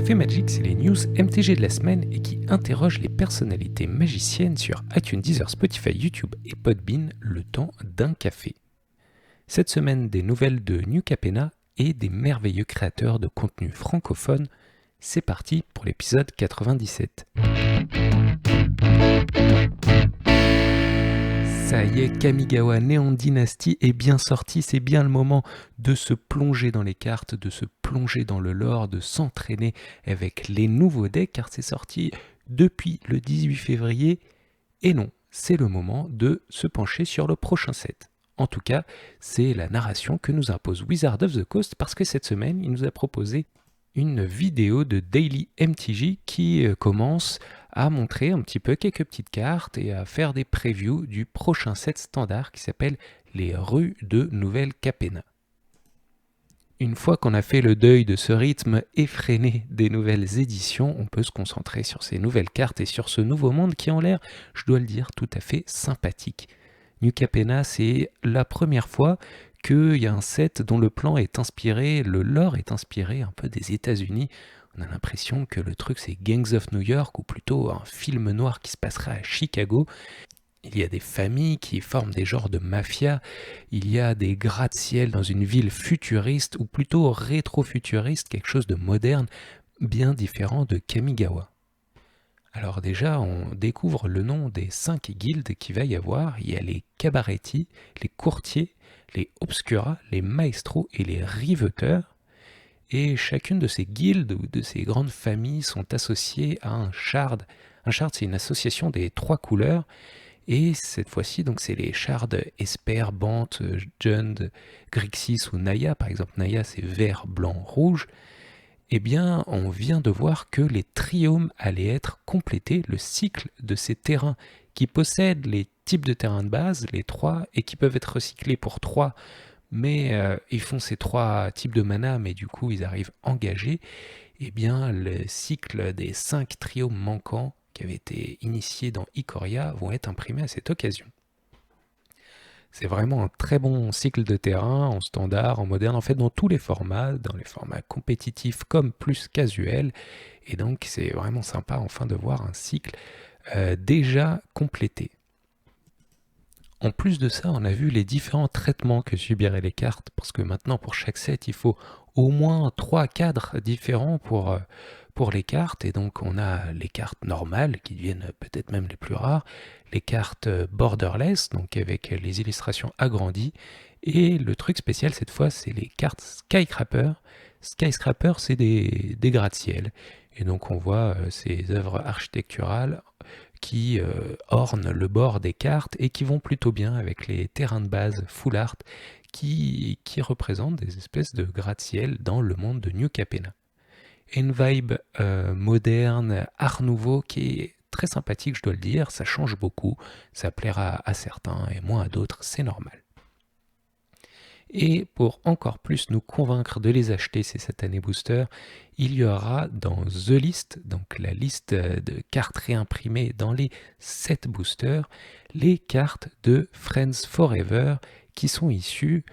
Café Magic, c'est les news MTG de la semaine et qui interrogent les personnalités magiciennes sur iTunes, Deezer, Spotify, YouTube et Podbean le temps d'un café. Cette semaine, des nouvelles de New Capenna et des merveilleux créateurs de contenu francophone. C'est parti pour l'épisode 97. Ça y est, Kamigawa Neon Dynasty est bien sorti, c'est bien le moment de se plonger dans les cartes, de se plonger dans le lore, de s'entraîner avec les nouveaux decks, car c'est sorti depuis le 18 février. Et non, c'est le moment de se pencher sur le prochain set. En tout cas, c'est la narration que nous impose Wizard of the Coast, parce que cette semaine, il nous a proposé une vidéo de Daily MTG qui commence à montrer un petit peu quelques petites cartes et à faire des previews du prochain set standard qui s'appelle les rues de Nouvelle Capenna. Une fois qu'on a fait le deuil de ce rythme effréné des nouvelles éditions, on peut se concentrer sur ces nouvelles cartes et sur ce nouveau monde qui ont l'air, je dois le dire, tout à fait sympathique. New Capenna, c'est la première fois qu'il y a un set dont le plan est inspiré, le lore est inspiré un peu des États-Unis. On a l'impression que le truc c'est Gangs of New York, ou plutôt un film noir qui se passera à Chicago. Il y a des familles qui forment des genres de mafia, il y a des gratte-ciel dans une ville futuriste, ou plutôt rétro-futuriste, quelque chose de moderne, bien différent de Kamigawa. Alors déjà, on découvre le nom des 5 guildes qu'il va y avoir. Il y a les cabaretti, les courtiers, les obscura, les maestros et les riveteurs. Et chacune de ces guildes ou de ces grandes familles sont associées à un shard. Un shard, c'est une association des 3 couleurs. Et cette fois-ci, donc, c'est les shards Esper, Bant, Jund, Grixis ou Naya. Par exemple, Naya, c'est vert, blanc, rouge. Eh bien, on vient de voir que les triomes allaient être complétés, le cycle de ces terrains qui possèdent les types de terrains de base, les 3, et qui peuvent être recyclés pour 3, mais ils font ces 3 types de mana, mais du coup ils arrivent engagés. Eh bien, le cycle des 5 triomes manquants qui avaient été initiés dans Ikoria vont être imprimés à cette occasion. C'est vraiment un très bon cycle de terrain, en standard, en moderne, en fait dans tous les formats, dans les formats compétitifs comme plus casuels. Et donc c'est vraiment sympa enfin de voir un cycle déjà complété. En plus de ça, on a vu les différents traitements que subiraient les cartes, parce que maintenant pour chaque set, il faut au moins 3 cadres différents pour les cartes, et donc on a les cartes normales, qui deviennent peut-être même les plus rares, les cartes borderless, donc avec les illustrations agrandies, et le truc spécial cette fois, c'est les cartes Skyscraper. Skyscraper, c'est des gratte-ciel, et donc on voit ces œuvres architecturales qui ornent le bord des cartes et qui vont plutôt bien avec les terrains de base full art qui représentent des espèces de gratte-ciel dans le monde de New Capenna. Une vibe moderne, art nouveau qui est très sympathique, je dois le dire, ça change beaucoup, ça plaira à certains et moins à d'autres, c'est normal. Et pour encore plus nous convaincre de les acheter, ces satanées boosters, il y aura dans The List, donc la liste de cartes réimprimées dans les 7 boosters, les cartes de Friends Forever qui sont issues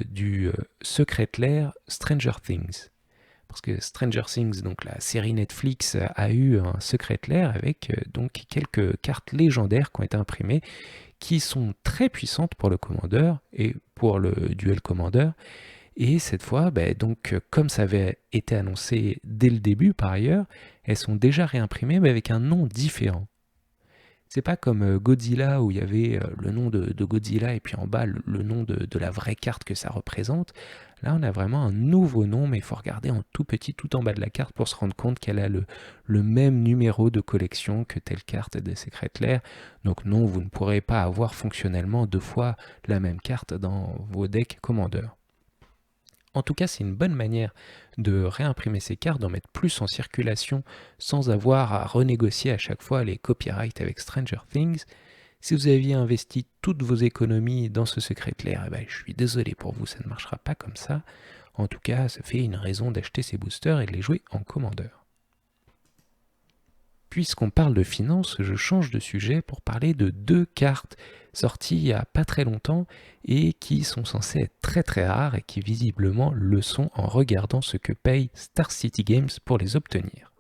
du Secret Lair Stranger Things. Parce que Stranger Things, donc la série Netflix, a eu un Secret Lair avec donc quelques cartes légendaires qui ont été imprimées, qui sont très puissantes pour le commandeur et pour le duel commandeur. Et cette fois, donc, comme ça avait été annoncé dès le début par ailleurs, elles sont déjà réimprimées mais avec un nom différent. C'est pas comme Godzilla où il y avait le nom de Godzilla et puis en bas le nom de la vraie carte que ça représente. Là, on a vraiment un nouveau nom, mais il faut regarder en tout petit, tout en bas de la carte pour se rendre compte qu'elle a le même numéro de collection que telle carte des Secret Lair. Donc non, vous ne pourrez pas avoir fonctionnellement 2 fois la même carte dans vos decks commandeurs. En tout cas, c'est une bonne manière de réimprimer ces cartes, d'en mettre plus en circulation sans avoir à renégocier à chaque fois les copyrights avec Stranger Things. Si vous aviez investi toutes vos économies dans ce Secret Lair, je suis désolé pour vous, ça ne marchera pas comme ça. En tout cas, ça fait une raison d'acheter ces boosters et de les jouer en commandeur. Puisqu'on parle de finances, je change de sujet pour parler de 2 cartes sortis il y a pas très longtemps et qui sont censés être très très rares et qui visiblement le sont en regardant ce que paye Star City Games pour les obtenir.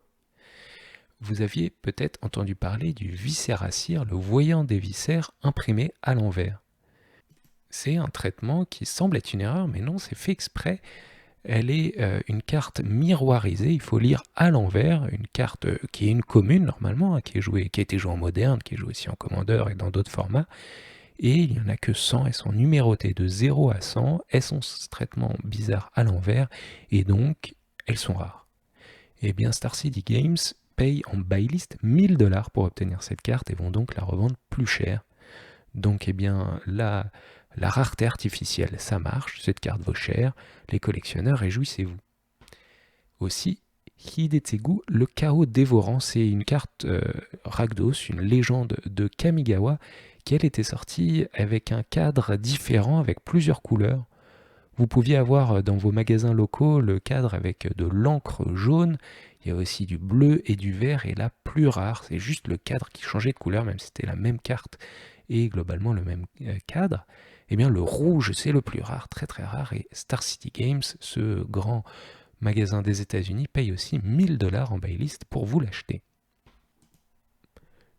Vous aviez peut-être entendu parler du Viscéracir, le voyant des viscères imprimé à l'envers. C'est un traitement qui semble être une erreur, mais non, c'est fait exprès. Elle est une carte miroirisée, il faut lire à l'envers, une carte qui est une commune normalement, qui a été jouée en moderne, qui est jouée aussi en commandeur et dans d'autres formats, et il n'y en a que 100, elles sont numérotées de 0 à 100, elles sont ce traitement bizarre à l'envers, et donc elles sont rares. Et bien Star City Games paye en buy list 1000$ pour obtenir cette carte et vont donc la revendre plus cher. Donc eh bien la rareté artificielle, ça marche, cette carte vaut cher, les collectionneurs, réjouissez-vous. Aussi, Hidetsugu, le chaos dévorant, c'est une carte Rakdos, une légende de Kamigawa, qui elle était sortie avec un cadre différent, avec plusieurs couleurs. Vous pouviez avoir dans vos magasins locaux le cadre avec de l'encre jaune, il y a aussi du bleu et du vert, et là plus rare, c'est juste le cadre qui changeait de couleur, même si c'était la même carte et globalement le même cadre. Eh bien le rouge c'est le plus rare, très très rare, et Star City Games, ce grand magasin des États-Unis, paye aussi 1000$ en buy list pour vous l'acheter.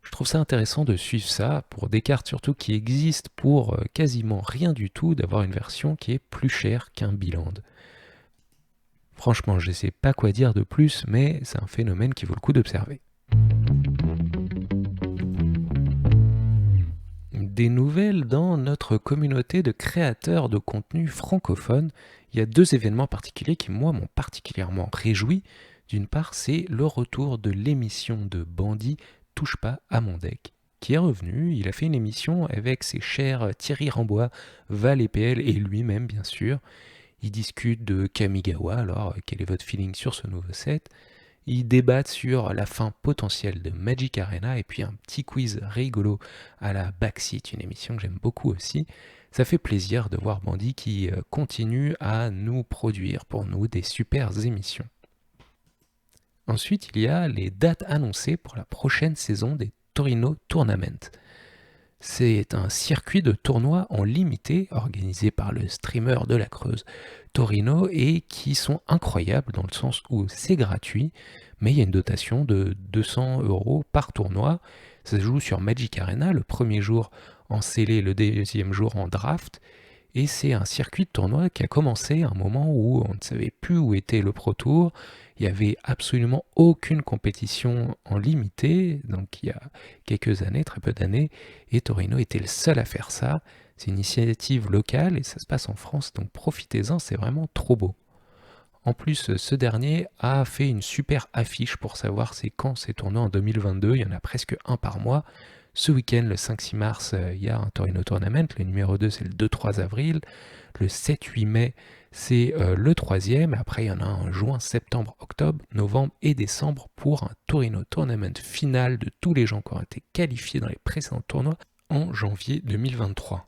Je trouve ça intéressant de suivre ça pour des cartes surtout qui existent pour quasiment rien du tout, d'avoir une version qui est plus chère qu'un Biland. Franchement, je ne sais pas quoi dire de plus, mais c'est un phénomène qui vaut le coup d'observer. Des nouvelles dans notre communauté de créateurs de contenu francophone. Il y a 2 événements particuliers qui, moi, m'ont particulièrement réjoui. D'une part, c'est le retour de l'émission de Bandit Touche pas à mon deck, qui est revenu. Il a fait une émission avec ses chers Thierry Rambois, Val et PL et lui-même, bien sûr. Ils discutent de Kamigawa, alors quel est votre feeling sur ce nouveau set ? Ils débattent sur la fin potentielle de Magic Arena et puis un petit quiz rigolo à la Backseat, une émission que j'aime beaucoup aussi. Ça fait plaisir de voir Bandit qui continue à nous produire pour nous des super émissions. Ensuite, il y a les dates annoncées pour la prochaine saison des Torino Tournament. C'est un circuit de tournois en limité organisé par le streamer de la Creuse Torino et qui sont incroyables dans le sens où c'est gratuit, mais il y a une dotation de 200€ par tournoi. Ça se joue sur Magic Arena, le premier jour en scellé, le deuxième jour en draft. Et c'est un circuit de tournoi qui a commencé à un moment où on ne savait plus où était le Pro Tour. Il n'y avait absolument aucune compétition en limité, donc il y a quelques années, très peu d'années, et Torino était le seul à faire ça. C'est une initiative locale et ça se passe en France, donc profitez-en, c'est vraiment trop beau. En plus, ce dernier a fait une super affiche pour savoir c'est quand ces tournois en 2022, il y en a presque un par mois. Ce week-end, le 5-6 mars, il y a un Torino Tournament, le numéro 2 c'est le 2-3 avril, le 7-8 mai c'est le 3e, après il y en a un en juin, septembre, octobre, novembre et décembre pour un Torino Tournament final de tous les gens qui ont été qualifiés dans les précédents tournois en janvier 2023.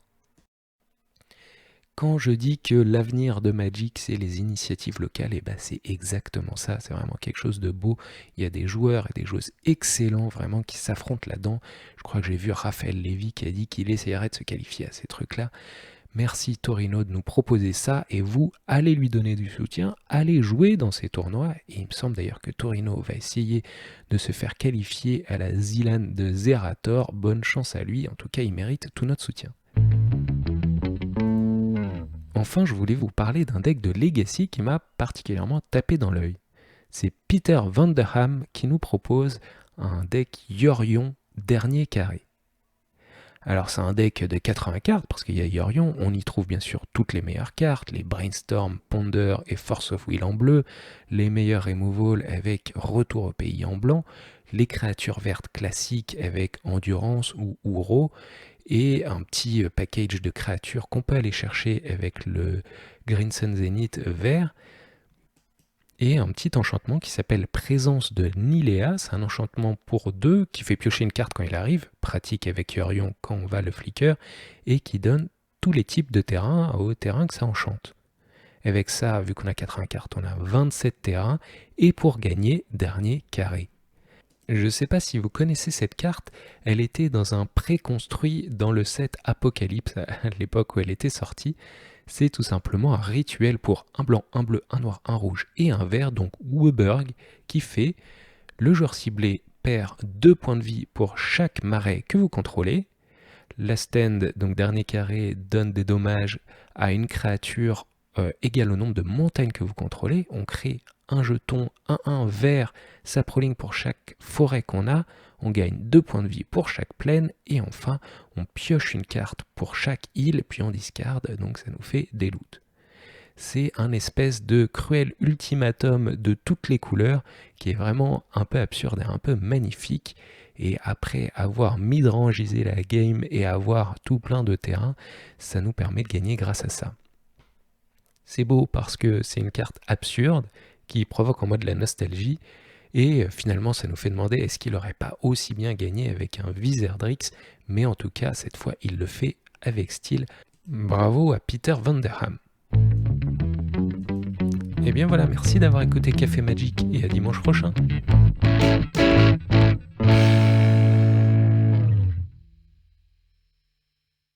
Quand je dis que l'avenir de Magic, c'est les initiatives locales, et ben c'est exactement ça, c'est vraiment quelque chose de beau. Il y a des joueurs et des joueuses excellents vraiment qui s'affrontent là-dedans. Je crois que j'ai vu Raphaël Lévy qui a dit qu'il essayerait de se qualifier à ces trucs-là. Merci Torino de nous proposer ça, et vous, allez lui donner du soutien, allez jouer dans ces tournois, et il me semble d'ailleurs que Torino va essayer de se faire qualifier à la Zilan de Zerator. Bonne chance à lui, en tout cas il mérite tout notre soutien. Enfin, je voulais vous parler d'un deck de Legacy qui m'a particulièrement tapé dans l'œil. C'est Peter Vanderham qui nous propose un deck Yorion dernier carré. Alors c'est un deck de 80 cartes parce qu'il y a Yorion, on y trouve bien sûr toutes les meilleures cartes, les Brainstorm, Ponder et Force of Will en bleu, les meilleurs removal avec Retour au pays en blanc, les créatures vertes classiques avec Endurance ou Uro, et un petit package de créatures qu'on peut aller chercher avec le Green Sun Zenith vert, et un petit enchantement qui s'appelle Présence de Nilea. C'est un enchantement pour 2 qui fait piocher une carte quand il arrive, pratique avec Yorion quand on va le flicker, et qui donne tous les types de terrains au terrain que ça enchante. Avec ça, vu qu'on a 80 cartes, on a 27 terrains, et pour gagner, dernier carré. Je ne sais pas si vous connaissez cette carte, elle était dans un préconstruit dans le set Apocalypse à l'époque où elle était sortie. C'est tout simplement un rituel pour un blanc, un bleu, un noir, un rouge et un vert, donc Weberg, qui fait le joueur ciblé perd 2 points de vie pour chaque marais que vous contrôlez. Last End, donc dernier carré, donne des dommages à une créature égale au nombre de montagnes que vous contrôlez. On crée un jeton 1-1 vert saproling pour chaque forêt qu'on a. On gagne 2 points de vie pour chaque plaine. Et enfin, on pioche une carte pour chaque île, puis on discarde, donc ça nous fait des loots. C'est un espèce de cruel ultimatum de toutes les couleurs qui est vraiment un peu absurde et un peu magnifique. Et après avoir midrangisé la game et avoir tout plein de terrain, ça nous permet de gagner grâce à ça. C'est beau parce que c'est une carte absurde qui provoque en moi de la nostalgie. Et finalement, ça nous fait demander est-ce qu'il n'aurait pas aussi bien gagné avec un Wizardrix, mais en tout cas, cette fois, il le fait avec style. Bravo à Peter Van der Ham. Et bien voilà, merci d'avoir écouté Café Magic et à dimanche prochain.